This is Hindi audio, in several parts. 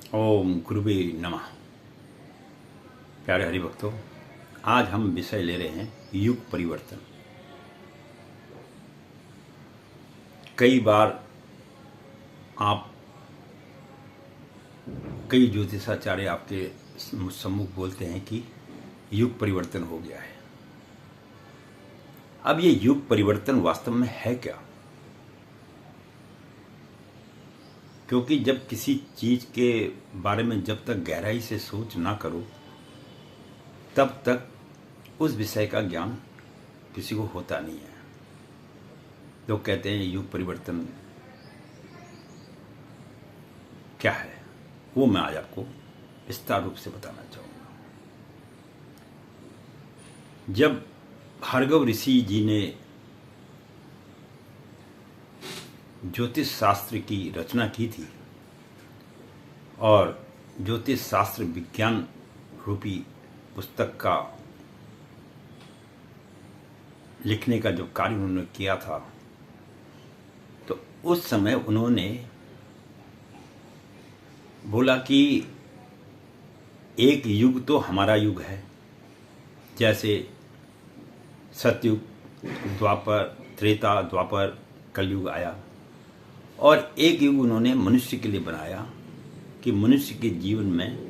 ओम गुरुवे नमः। प्यारे हरिभक्तों, आज हम विषय ले रहे हैं युग परिवर्तन। कई बार आप कई ज्योतिषाचार्य आपके सम्मुख बोलते हैं कि युग परिवर्तन हो गया है। अब ये युग परिवर्तन वास्तव में है क्या? क्योंकि जब किसी चीज के बारे में जब तक गहराई से सोच ना करो तब तक उस विषय का ज्ञान किसी को होता नहीं है। लोग कहते हैं युग परिवर्तन क्या है, वो मैं आज आपको विस्तार रूप से बताना चाहूंगा। जब भार्गव ऋषि जी ने ज्योतिष शास्त्र की रचना की थी और ज्योतिष शास्त्र विज्ञान रूपी पुस्तक का लिखने का जो कार्य उन्होंने किया था, तो उस समय उन्होंने बोला कि एक युग तो हमारा युग है, जैसे सतयुग, द्वापर, त्रेता, द्वापर, कलयुग आया, और एक युग उन्होंने मनुष्य के लिए बनाया कि मनुष्य के जीवन में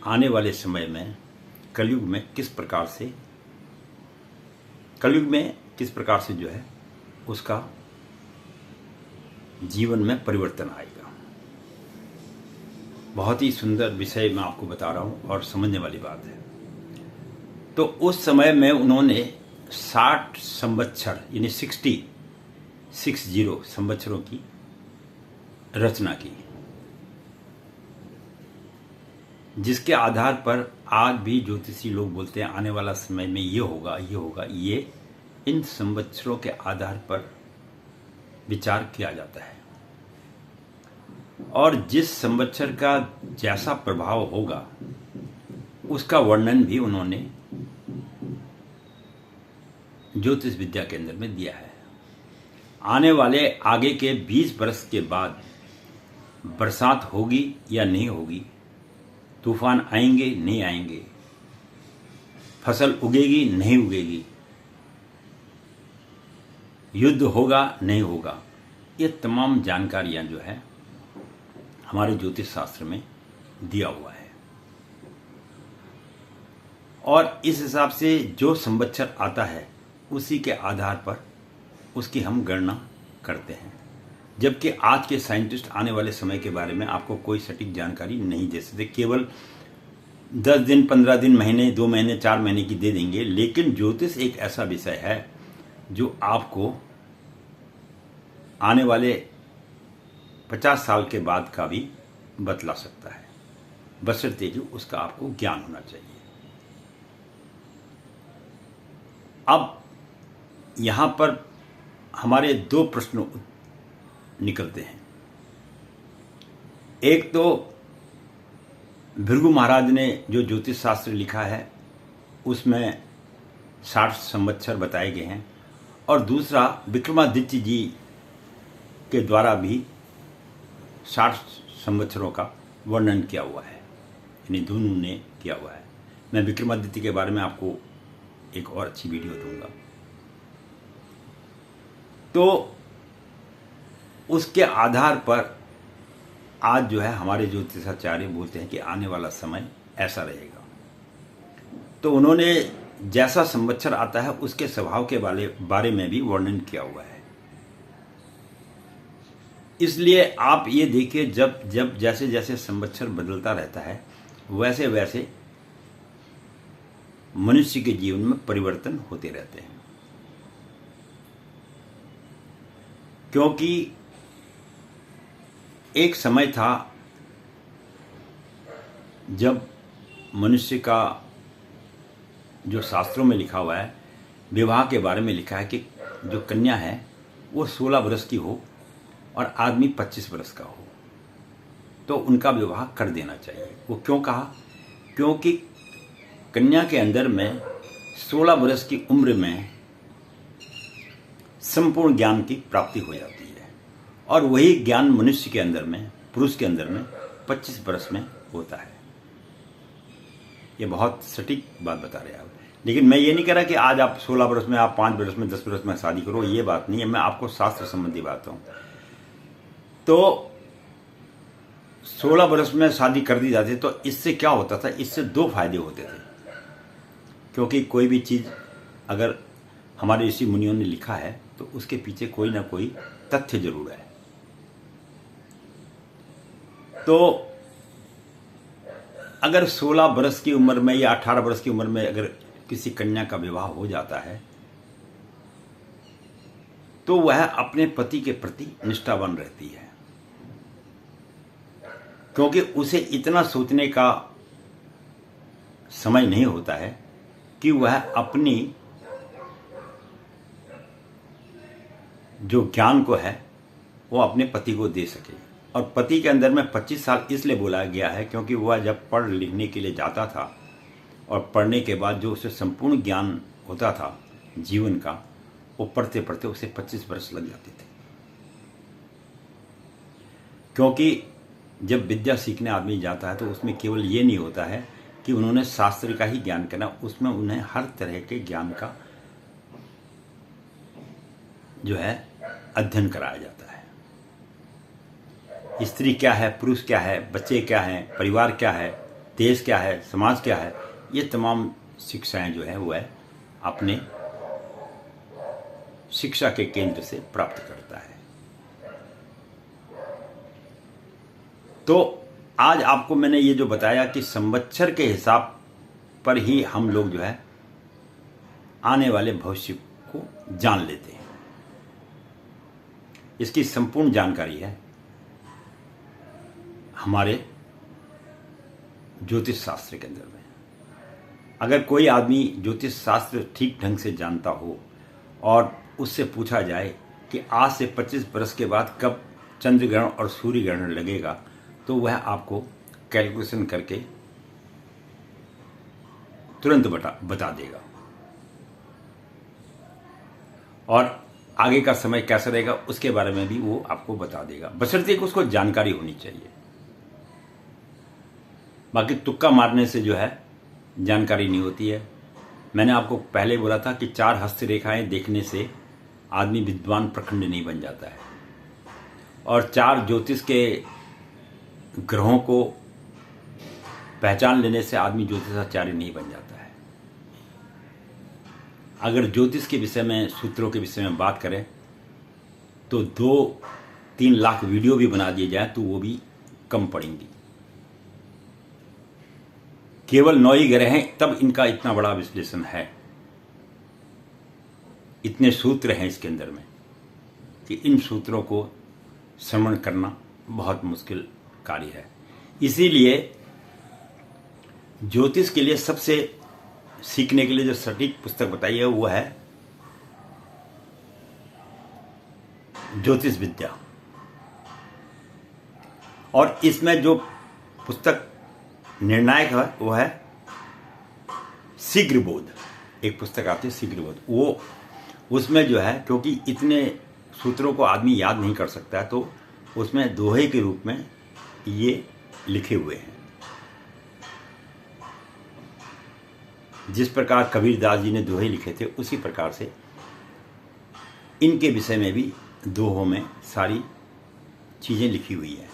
आने वाले समय में कलयुग में किस प्रकार से जो है उसका जीवन में परिवर्तन आएगा। बहुत ही सुंदर विषय मैं आपको बता रहा हूं और समझने वाली बात है। तो उस समय में उन्होंने 60 संवत्सर यानी 60 संवत्सरों की रचना की, जिसके आधार पर आज भी ज्योतिषी लोग बोलते हैं आने वाला समय में ये होगा। ये इन संवत्सरों के आधार पर विचार किया जाता है, और जिस संवत्सर का जैसा प्रभाव होगा उसका वर्णन भी उन्होंने ज्योतिष विद्या के अंदर में दिया है। आने वाले आगे के 20 वर्ष के बाद बरसात होगी या नहीं होगी, तूफान आएंगे नहीं आएंगे, फसल उगेगी नहीं उगेगी, युद्ध होगा नहीं होगा, ये तमाम जानकारियां जो है हमारे ज्योतिष शास्त्र में दिया हुआ है। और इस हिसाब से जो संवत्सर आता है उसी के आधार पर उसकी हम गणना करते हैं। जबकि आज के साइंटिस्ट आने वाले समय के बारे में आपको कोई सटीक जानकारी नहीं दे सकते, केवल 10 दिन, 15 दिन, महीने, 2 महीने, 4 महीने की दे देंगे। लेकिन ज्योतिष एक ऐसा विषय है जो आपको आने वाले 50 साल के बाद का भी बतला सकता है, बशर्ते कि उसका आपको ज्ञान होना चाहिए। अब यहां पर हमारे 2 प्रश्न निकलते हैं। एक तो भृगु महाराज ने जो ज्योतिष शास्त्र लिखा है उसमें 60 संवत्सर बताए गए हैं, और दूसरा विक्रमादित्य जी के द्वारा भी 60 संवत्सरों का वर्णन किया हुआ है, यानी दोनों ने किया हुआ है। मैं विक्रमादित्य के बारे में आपको एक और अच्छी वीडियो दूंगा। तो उसके आधार पर आज जो है हमारे ज्योतिषाचार्य बोलते हैं कि आने वाला समय ऐसा रहेगा। तो उन्होंने जैसा संवत्सर आता है उसके स्वभाव के बारे में भी वर्णन किया हुआ है। इसलिए आप ये देखिए, जब जैसे जैसे संवत्सर बदलता रहता है वैसे वैसे मनुष्य के जीवन में परिवर्तन होते रहते हैं। क्योंकि एक समय था जब मनुष्य का जो शास्त्रों में लिखा हुआ है, विवाह के बारे में लिखा है कि जो कन्या है वो 16 वर्ष की हो और आदमी 25 वर्ष का हो तो उनका विवाह कर देना चाहिए। वो क्यों कहा? क्योंकि कन्या के अंदर में 16 वर्ष की उम्र में संपूर्ण ज्ञान की प्राप्ति हो जाती है, और वही ज्ञान मनुष्य के अंदर में, पुरुष के अंदर में 25 वर्ष में होता है। ये बहुत सटीक बात बता रहे हैं आप। लेकिन मैं ये नहीं कह रहा कि आज आप 16 वर्ष में, आप 5 वर्ष में, 10 वर्ष में शादी करो, ये बात नहीं है। मैं आपको शास्त्र संबंधी बात हूँ। तो 16 वर्ष में शादी कर दी जाती तो इससे क्या होता था? इससे 2 फायदे होते थे। क्योंकि कोई भी चीज़ अगर हमारे ऋषि मुनियों ने लिखा है तो उसके पीछे कोई ना कोई तथ्य जरूर है। तो अगर 16 वर्ष की उम्र में या 18 वर्ष की उम्र में अगर किसी कन्या का विवाह हो जाता है तो वह अपने पति के प्रति निष्ठावान रहती है, क्योंकि उसे इतना सोचने का समय नहीं होता है कि वह अपनी जो ज्ञान को है वो अपने पति को दे सके। और पति के अंदर में 25 साल इसलिए बोला गया है क्योंकि वह जब पढ़ लिखने के लिए जाता था और पढ़ने के बाद जो उसे संपूर्ण ज्ञान होता था जीवन का, वो पढ़ते पढ़ते उसे 25 वर्ष लग जाते थे। क्योंकि जब विद्या सीखने आदमी जाता है तो उसमें केवल ये नहीं होता है कि उन्होंने शास्त्र का ही ज्ञान करना, उसमें उन्हें हर तरह के ज्ञान का जो है अध्ययन कराया जाता है। स्त्री क्या है, पुरुष क्या है, बच्चे क्या हैं, परिवार क्या है, देश क्या है, समाज क्या है, ये तमाम शिक्षाएं जो है वह अपने शिक्षा के केंद्र से प्राप्त करता है। तो आज आपको मैंने ये जो बताया कि संवत्सर के हिसाब पर ही हम लोग जो है आने वाले भविष्य को जान लेते हैं। इसकी संपूर्ण जानकारी है हमारे ज्योतिष शास्त्र के अंदर में। अगर कोई आदमी ज्योतिष शास्त्र ठीक ढंग से जानता हो और उससे पूछा जाए कि आज से 25 वर्ष के बाद कब चंद्र ग्रहण और सूर्य ग्रहण लगेगा, तो वह आपको कैलकुलेशन करके तुरंत बता देगा और आगे का समय कैसा रहेगा उसके बारे में भी वो आपको बता देगा, बशर्ते कि उसको जानकारी होनी चाहिए। बाकी तुक्का मारने से जो है जानकारी नहीं होती है। मैंने आपको पहले बोला था कि 4 हस्तरेखाएं देखने से आदमी विद्वान प्रखंड नहीं बन जाता है, और 4 ज्योतिष के ग्रहों को पहचान लेने से आदमी ज्योतिषाचार्य नहीं बन जाता है। अगर ज्योतिष के विषय में, सूत्रों के विषय में बात करें तो 2-3 लाख वीडियो भी बना दिए जाए तो वो भी कम पड़ेंगी। केवल 9 ही ग्रह हैं, तब इनका इतना बड़ा विश्लेषण है। इतने सूत्र हैं इसके अंदर में कि इन सूत्रों को श्रवण करना बहुत मुश्किल कार्य है। इसीलिए ज्योतिष के लिए सबसे सीखने के लिए जो सटीक पुस्तक बताई है वो है ज्योतिष विद्या। और इसमें जो पुस्तक निर्णायक है वो है शीघ्र बोध। एक पुस्तक आती है शीघ्र बोध, वो उसमें जो है, क्योंकि इतने सूत्रों को आदमी याद नहीं कर सकता है, तो उसमें दोहे के रूप में ये लिखे हुए हैं। जिस प्रकार कबीरदास जी ने दोहे लिखे थे उसी प्रकार से इनके विषय में भी दोहों में सारी चीजें लिखी हुई है।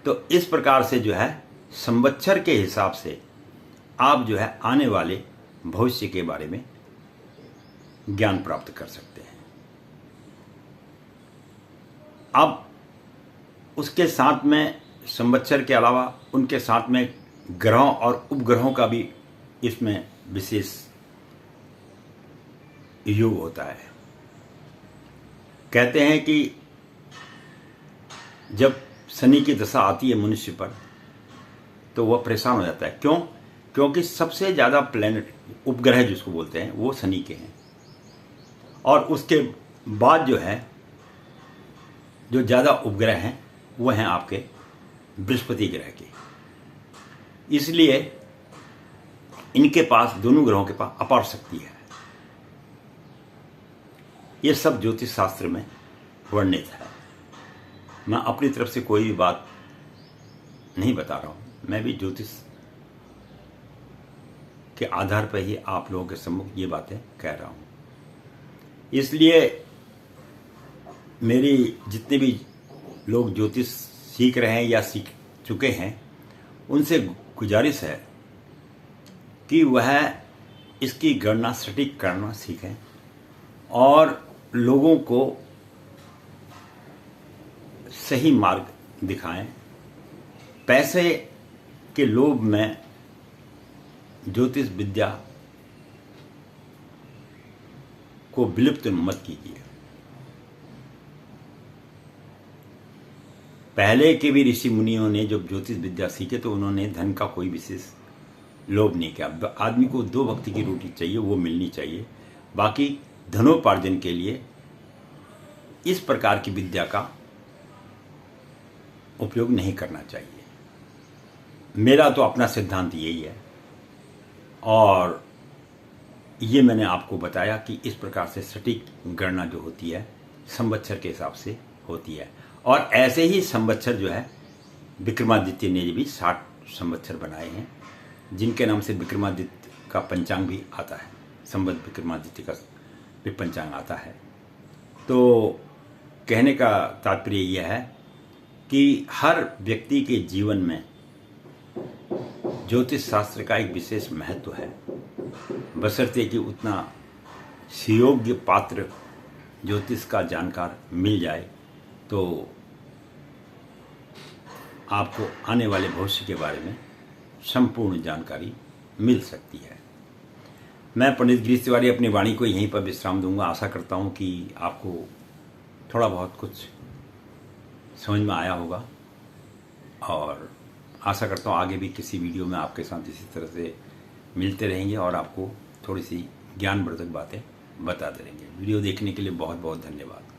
तो इस प्रकार से जो है संवत्सर के हिसाब से आप जो है आने वाले भविष्य के बारे में ज्ञान प्राप्त कर सकते हैं। अब उसके साथ में संवत्सर के अलावा उनके साथ में ग्रहों और उपग्रहों का भी इसमें विशेष योग होता है। कहते हैं कि जब शनि की दशा आती है मनुष्य पर तो वह परेशान हो जाता है। क्यों? क्योंकि सबसे ज़्यादा प्लैनेट, उपग्रह जिसको बोलते हैं, वो शनि के हैं। और उसके बाद जो है जो ज़्यादा उपग्रह हैं वो हैं आपके बृहस्पति ग्रह के। इसलिए इनके पास, दोनों ग्रहों के पास अपार शक्ति है। ये सब ज्योतिष शास्त्र में वर्णित है। मैं अपनी तरफ से कोई भी बात नहीं बता रहा हूँ, मैं भी ज्योतिष के आधार पर ही आप लोगों के सम्मुख ये बातें कह रहा हूँ। इसलिए मेरी जितने भी लोग ज्योतिष सीख रहे हैं या सीख चुके हैं, उनसे गुजारिश है कि वह इसकी गणना सटीक करना सीखें और लोगों को सही मार्ग दिखाएं। पैसे के लोभ में ज्योतिष विद्या को विलुप्त मत कीजिए। पहले के भी ऋषि मुनियों ने जब ज्योतिष विद्या सीखे तो उन्होंने धन का कोई विशेष लोभ नहीं किया। आदमी को 2 वक्त की रोटी चाहिए, वो मिलनी चाहिए। बाकी धनोपार्जन के लिए इस प्रकार की विद्या का उपयोग नहीं करना चाहिए। मेरा तो अपना सिद्धांत यही है और ये मैंने आपको बताया कि इस प्रकार से सटीक गणना जो होती है संवत्सर के हिसाब से होती है। और ऐसे ही संवत्सर जो है विक्रमादित्य ने भी 60 संवत्सर बनाए हैं, जिनके नाम से विक्रमादित्य का पंचांग भी आता है, संवत विक्रमादित्य का भी पंचांग आता है। तो कहने का तात्पर्य यह है कि हर व्यक्ति के जीवन में ज्योतिष शास्त्र का एक विशेष महत्व है, बशर्ते कि उतना सुयोग्य पात्र ज्योतिष का जानकार मिल जाए तो आपको आने वाले भविष्य के बारे में संपूर्ण जानकारी मिल सकती है। मैं पंडित गिरीश तिवारी अपनी वाणी को यहीं पर विश्राम दूंगा। आशा करता हूं कि आपको थोड़ा बहुत कुछ समझ में आया होगा और आशा करता हूं आगे भी किसी वीडियो में आपके साथ इसी तरह से मिलते रहेंगे और आपको थोड़ी सी ज्ञानवर्धक बातें बताते रहेंगे। वीडियो देखने के लिए बहुत बहुत धन्यवाद।